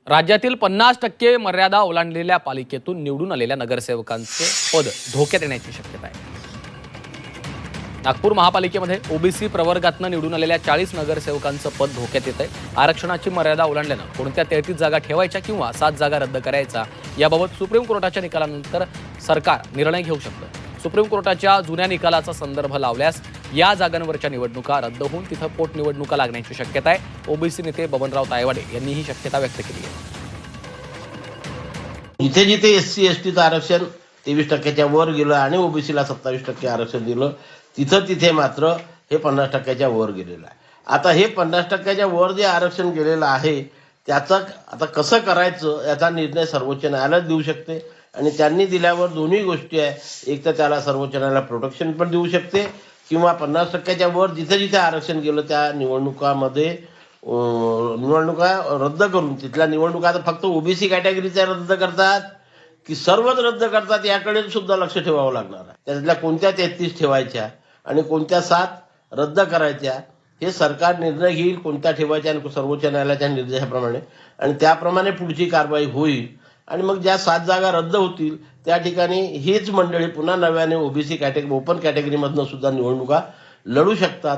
राज्यातील 50% मर्यादा ओलांडलेल्या पालिकेतून निवडून आलेल्या नगरसेवकांचे पद धोक्यात येण्याची शक्यता आहे। नागपूर महापालिकेमध्ये ओबीसी प्रवर्गातून निवडून आलेल्या 40 नगरसेवकांचं पद धोक्यात येत आहे। आरक्षणाची मर्यादा ओलांडल्यानं कोणत्या 33 जागा ठेवायच्या किंवा 7 जागा रद्द करायचा याबाबत सुप्रीम कोर्टाच्या निकालानंतर सरकार निर्णय घेऊ शकतं। सुप्रीम कोर्टाच्या जुन्या निकालाचा संदर्भ लावल्यास या जागांवरच्या निवडणुका रद्द होऊन तिथं पोटनिवडणुका लागण्याची शक्यता आहे। ओबीसी नेते बबनराव तायवाडे यांनी ही शक्यता व्यक्त केली आहे। जिथे जिथे एससी एसटीचं आरक्षण 23% वर गेलं आणि ओबीसीला 27% आरक्षण दिलं, तिथे मात्र हे 50% वर गेलेलं आहे। आता हे 50% वर जे आरक्षण गेलेलं आहे त्याचं आता कसं करायचं याचा निर्णय सर्वोच्च न्यायालय देऊ शकते आणि त्यांनी दिल्यावर दोन्ही गोष्टी आहे, एक तर त्याला सर्वोच्च न्यायालय प्रोटेक्शन पण देऊ शकते किंवा 50% वर जिथे जिथे आरक्षण गेलं त्या निवडणुकामध्ये निवडणुका रद्द करून तिथल्या निवडणुका फक्त ओबीसी कॅटेगरीच्या रद्द करतात की सर्वच रद्द करतात याकडे सुद्धा लक्ष ठेवावं लागणार आहे। त्यातल्या कोणत्या 33 ठेवायच्या आणि कोणत्या 7 रद्द करायच्या हे सरकार निर्णय घेईल, कोणत्या ठेवायच्या आणि सर्वोच्च न्यायालयाच्या निर्देशाप्रमाणे, आणि त्याप्रमाणे पुढची कारवाई होईल। आणि मग ज्या 7 जागा रद्द होतील त्या ठिकाणी हीच मंडळी पुन्हा नव्याने ओबीसी कॅटेगरी ओपन कॅटेगरीमधनं सुद्धा निवडणुका लढू शकतात।